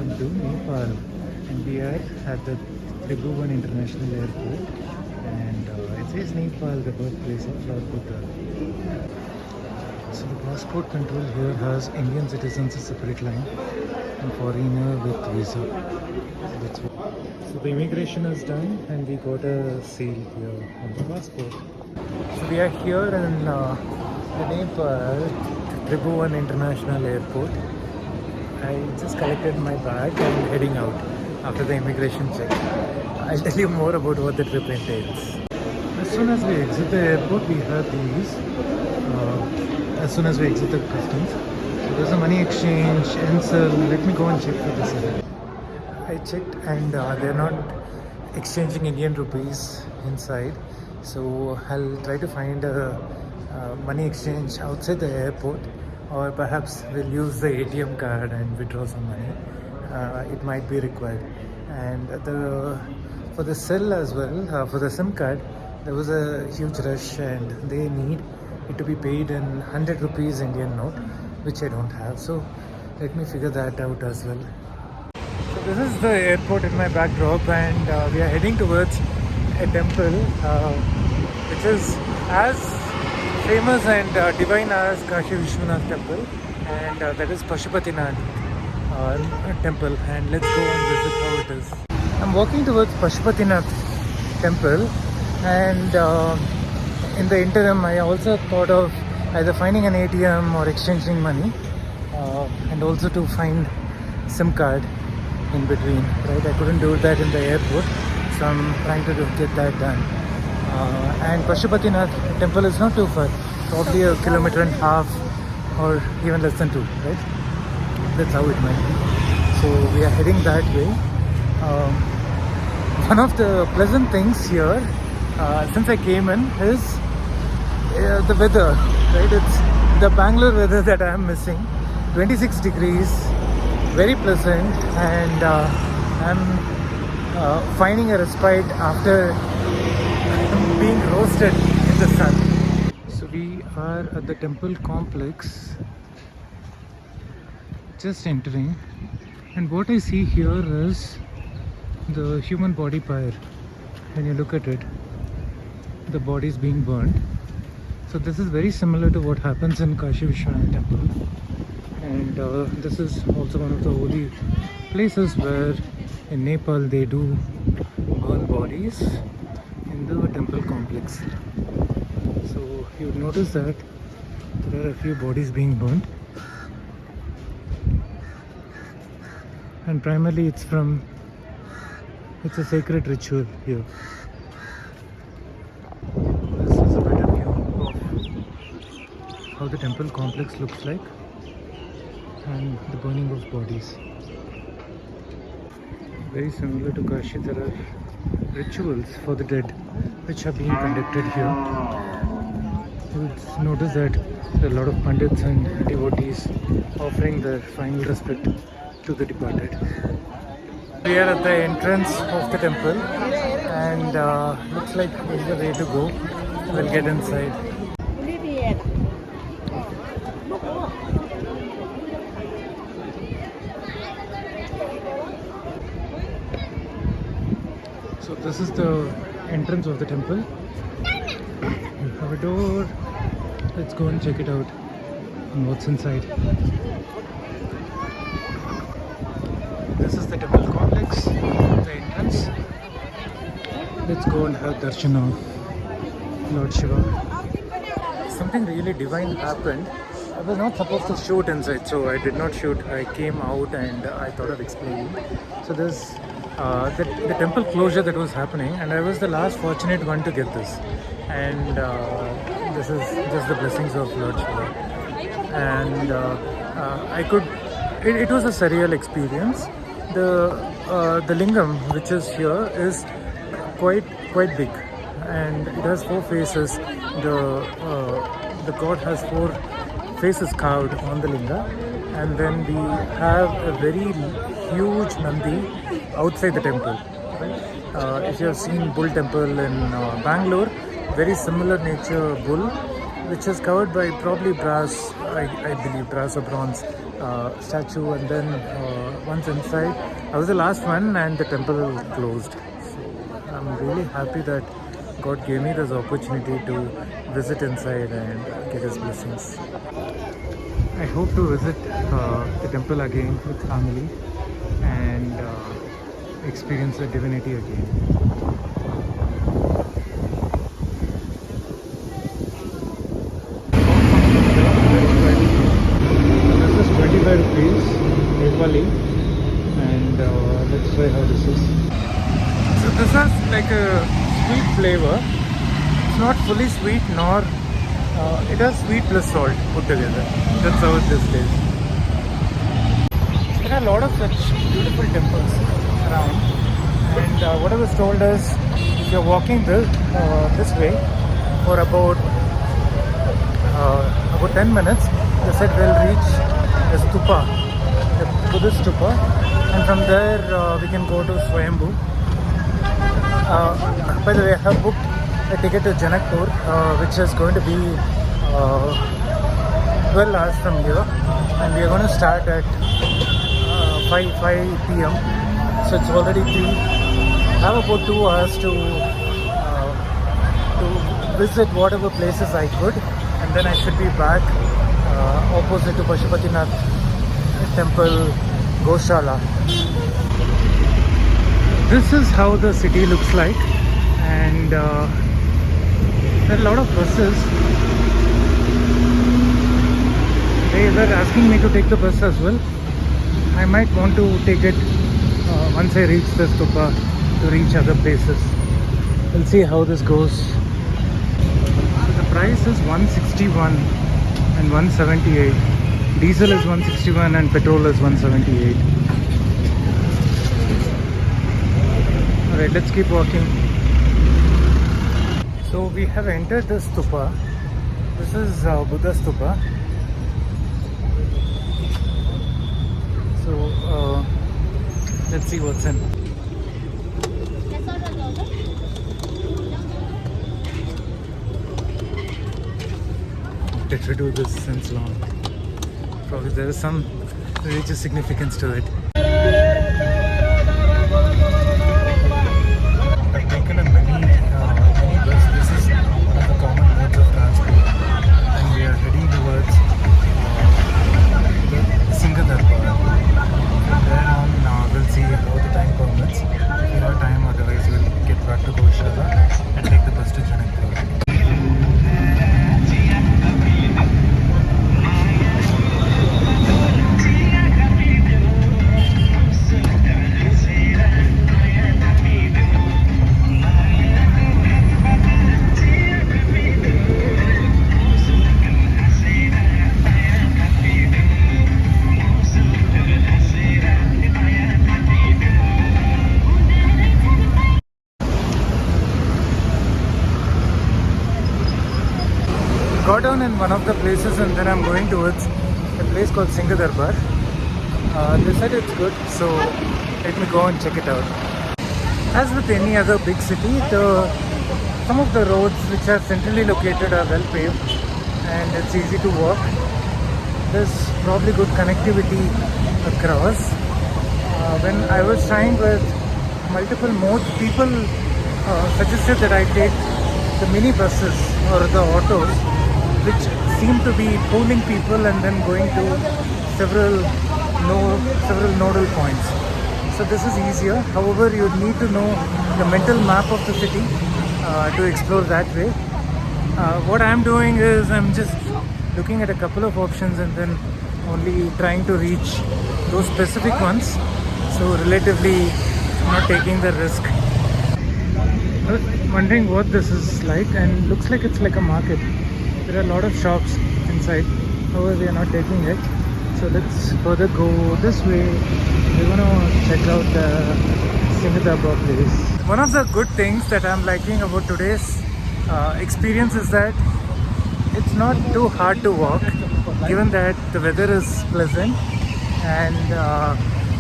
Welcome to Nepal, and we are at the Tribhuvan International Airport, and it says Nepal, the birthplace of Lord Buddha. So the passport control here has Indian citizens a separate line and foreigner with visa. So that's what. So the immigration is done, and we got a seal here on the passport. So we are here in the Nepal Tribhuvan International Airport. I just collected my bag and heading out after the immigration check. I'll tell you more about what the trip entails. As soon as we exit the airport, we have these. As soon as we exit the customs, so there's a money exchange, NSL. Let me go and check for this. I checked, and they're not exchanging Indian rupees inside. So I'll try to find a money exchange outside the airport, or perhaps we'll use the ATM card and withdraw some money. It might be required. And for the cell as well, for the SIM card, there was a huge rush, and they need it to be paid in 100 rupees Indian note, which I don't have. So let me figure that out as well. So this is the airport in my backdrop, and we are heading towards a temple which is as famous and divine as Kashi Vishwanath temple, and that is Pashupatinath temple, and let's go and visit how it is. I'm walking towards Pashupatinath temple, and in the interim I also thought of either finding an ATM or exchanging money, and also to find SIM card in between, right? I couldn't do that in the airport, so I'm trying to get that done. And Pashupatinath temple is not too far, probably a kilometer and a half or even less than 2, right? That's how it might be. So we are heading that way. One of the pleasant things here, since I came in, is the weather, right? It's the Bangalore weather that I am missing. 26 degrees, very pleasant, and I'm finding a respite after being roasted in the sun. So we are at the temple complex, just entering, and what I see here is the human body pyre. When you look at it, the body is being burned. So this is very similar to what happens in Kashi Vishwanath temple, and this is also one of the holy places where in Nepal they do burn bodies in the temple complex. So you would notice that there are a few bodies being burned, and primarily it's a sacred ritual here. This is a better view of how the temple complex looks like, and the burning of bodies. Very similar to Kashi, there are rituals for the dead which are being conducted here. You'll notice that there are a lot of pandits and devotees offering their final respect to the departed. We are at the entrance of the temple, and looks like this is the way to go. We'll get inside. So this is the entrance of the temple. We have a door. Let's go and check it out and what's inside. This is the temple complex, the entrance. Let's go and have darshan of Lord Shiva. Something really divine happened. I was not supposed to shoot inside, so I did not shoot. I came out and I thought of explaining. So there's the temple closure that was happening, and I was the last fortunate one to get this. And this is just the blessings of Lord Shiva. And it was a surreal experience. The lingam which is here is quite big, and it has 4 faces. The god has 4 faces carved on the linga, and then we have a very huge Nandi outside the temple. Right? If you have seen Bull Temple in Bangalore, very similar nature bull, which is covered by probably brass, I believe brass or bronze statue, and then once inside, I was the last one, and the temple closed. So I'm really happy that God gave me this opportunity to visit inside and get His blessings. I hope to visit the temple again with family and experience the divinity again. This is 25 rupees, Nepali, and let's try how this is. So this has like a sweet flavor. It's not fully sweet, nor it has sweet plus salt put together. That's how this tastes. There are a lot of such beautiful temples around, and what I was told is, if you're walking this way for about 10 minutes, they said we'll reach the stupa, the Buddhist stupa, and from there we can go to Swayambhu. By the way, I have booked a ticket to Janakpur, which is going to be 12 hours from here, and we are going to start at 5 p.m. So it's already 3. I have about 2 hours to visit whatever places I could, and then I should be back opposite to Pashupatinath temple, Goshala. This is how the city looks like, and there are a lot of buses. They were asking me to take the bus as well. I might want to take it once I reach the stupa to reach other places. We'll see how this goes. So the price is 161 and 178. Diesel is 161 and petrol is 178. Alright, let's keep walking. So we have entered the stupa. This is Buddha stupa. So let's see what's in. Wanted to do this since long. Probably there is some religious significance to it. I've taken a mini bus. This is one of the common modes of transport, and we are heading towards the Singadarbar. From there on, we'll see how the time permits. If we have time, otherwise we'll get back to Goshala and take the bus to Janakpur. Got down in one of the places, and then I'm going towards a place called Singadarbar. They said it's good, so let me go and check it out. As with any other big city, some of the roads which are centrally located are well paved and it's easy to walk. There's probably good connectivity across. When I was trying with multiple modes, people suggested that I take the mini buses or the autos, which seem to be pulling people and then going to several nodal points. So this is easier. However, you need to know the mental map of the city to explore that way. What I'm doing is I'm just looking at a couple of options and then only trying to reach those specific ones. So relatively not taking the risk. I was wondering what this is like, and looks like it's like a market. There are a lot of shops inside. However, we are not taking it. So let's further go this way. We're gonna check out the Singadarbar place. One of the good things that I'm liking about today's experience is that it's not too hard to walk, given that the weather is pleasant and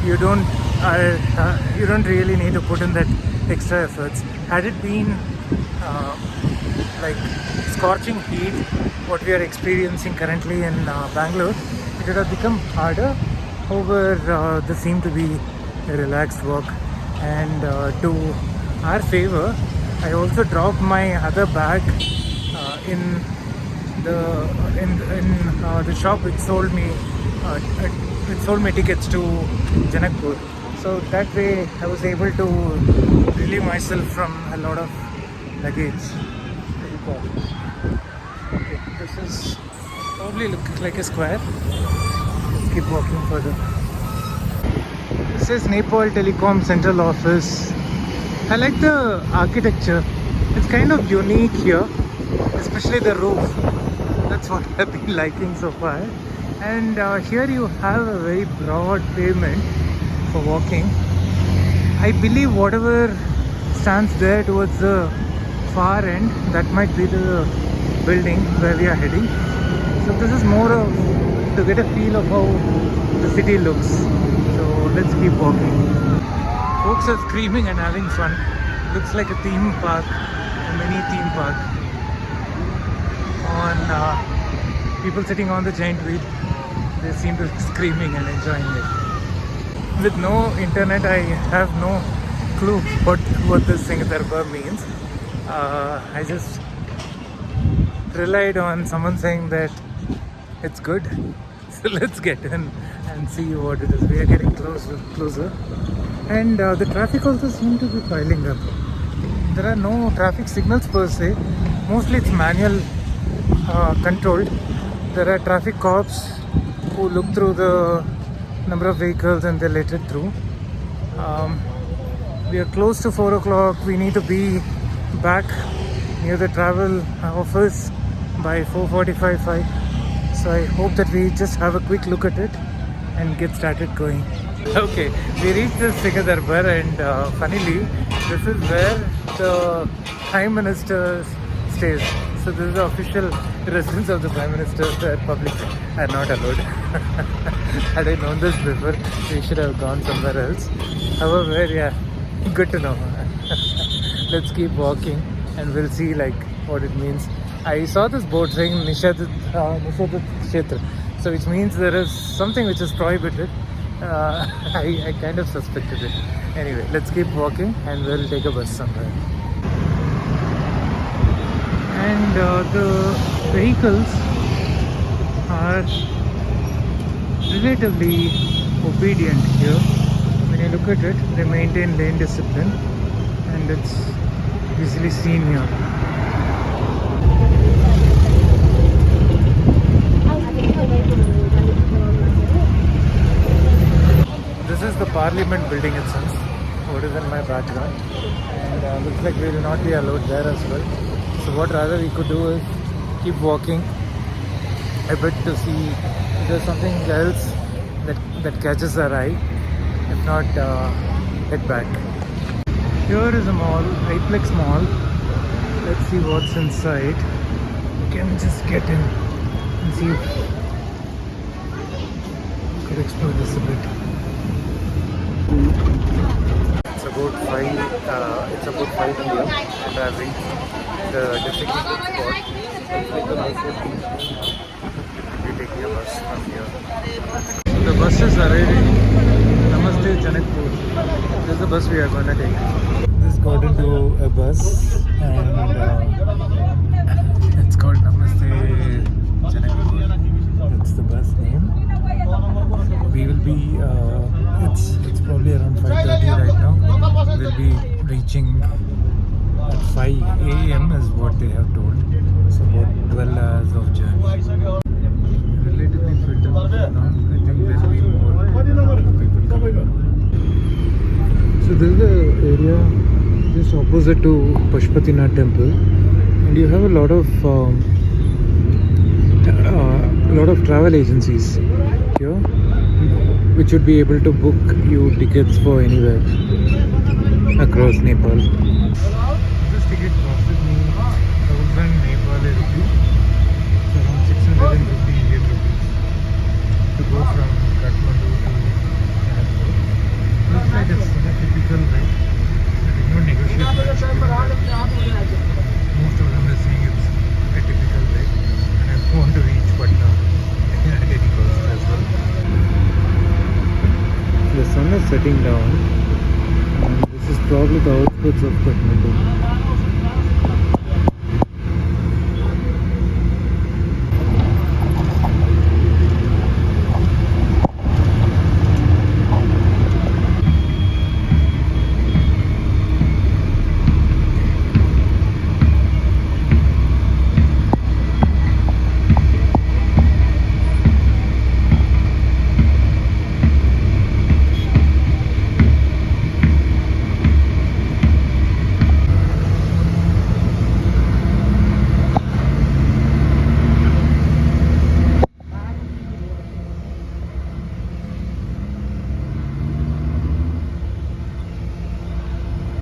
you don't really need to put in that extra efforts. Had it been like scorching heat, what we are experiencing currently in Bangalore, it would have become harder. However, this seemed to be a relaxed walk, and to our favor, I also dropped my other bag in the shop which sold me tickets to Janakpur. So that way I was able to relieve myself from a lot of luggage. Okay, this is probably look like a square. Let's keep walking further. This is Nepal Telecom Central Office. I like the architecture. It's kind of unique here, especially the roof. That's what I've been liking so far. And here you have a very broad pavement for walking. I believe whatever stands there towards the far end, that might be the building where we are heading. So this is more of to get a feel of how the city looks. So let's keep walking. Folks are screaming and having fun. Looks like a theme park, a mini theme park. On people sitting on the giant wheel, they seem to be screaming and enjoying it. With no internet, I have no clue what this Singadarbar means. I just relied on someone saying that it's good. So let's get in and see what it is. We are getting closer. And the traffic also seems to be piling up. There are no traffic signals per se. Mostly it's manual controlled. There are traffic cops who look through the number of vehicles and they let it through. We are close to 4 o'clock. We need to be back near the travel office by 4:45. So I hope that we just have a quick look at it and get started going. Okay, we reached the Singadarbar, and funnily, this is where the Prime Minister stays. So this is the official residence of the Prime Minister where public are not allowed. Had I known this before, we should have gone somewhere else. However, yeah, good to know. Let's keep walking and we'll see like what it means. I saw this board saying Nishadit Kshetra, so which means there is something which is prohibited. I kind of suspected it. Anyway, let's keep walking and we'll take a bus somewhere. And the vehicles are relatively obedient here. When you look at it, they maintain lane discipline, and it's easily seen here. This is the Parliament building itself, what is in my background, and looks like we will not be allowed there as well. So what rather we could do is keep walking a bit to see if there's something else that catches our eye. If not, head back. Here is a mall, Hyplex Mall. Let's see what's inside. We can just get in and see if we could explore this a bit. It's about 5 p.m. and I've reached the designated spot. We're taking a bus from here. The bus is arriving. Namaste Janakpur. This is the bus we are going to take. This got into a bus and it's called Namaste Janakpur. That's the bus name. We will be, it's probably around 5:30 right now. We'll be reaching at 5 a.m. is what they have told. So about 12 hours of journey. Relatively fit up now. I think there will be more people coming up. So this is the area just opposite to Pashupatinath temple, and you have a lot of travel agencies here, which would be able to book you tickets for anywhere across Nepal. This ticket costed me 1,000 Nepali rupees, so around 650 Indian rupees, to go from Kathmandu to Janakpur. Looks like it's a typical rate. There is no negotiation. Most of them are saying it's a typical rate, and I want to reach Patna at any cost as well. heading down. And this is probably the outskirts of Kathmandu.